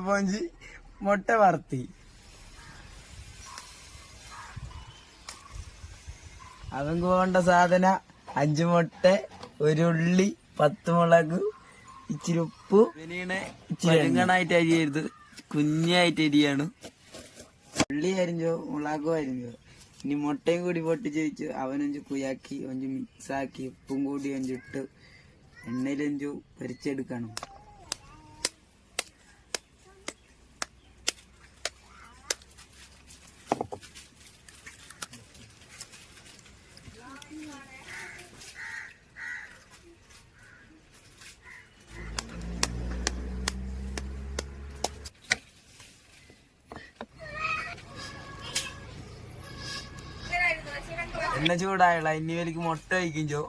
പോഞ്ചി മുട്ട വറുത്തി അവങ്ക് വേണ്ട സാധന 5 മുട്ട, 1 ഉള്ളി, 10 മുളക്, ഇച്ചിരി ഉപ്പ്, ഇച്ചിരി അരിയരുത്, കുഞ്ഞായിട്ട് അരിയാണ്. ഉള്ളി അരിഞ്ഞോ മുളകും അരിഞ്ഞോ. ഇനി മുട്ടയും കൂടി പൊട്ടിച്ച് വെച്ച് അവനഞ്ചു കുയാക്കി ഒഞ്ചു മിക്സാക്കി ഉപ്പും കൂടി ഒഞ്ചിട്ട് എണ്ണയിലഞ്ചു പൊരിച്ചെടുക്കണം. എണ്ണ ചൂടായുള്ള ഇനി വലിക്ക് മുട്ട വയ്ക്കും ചോ.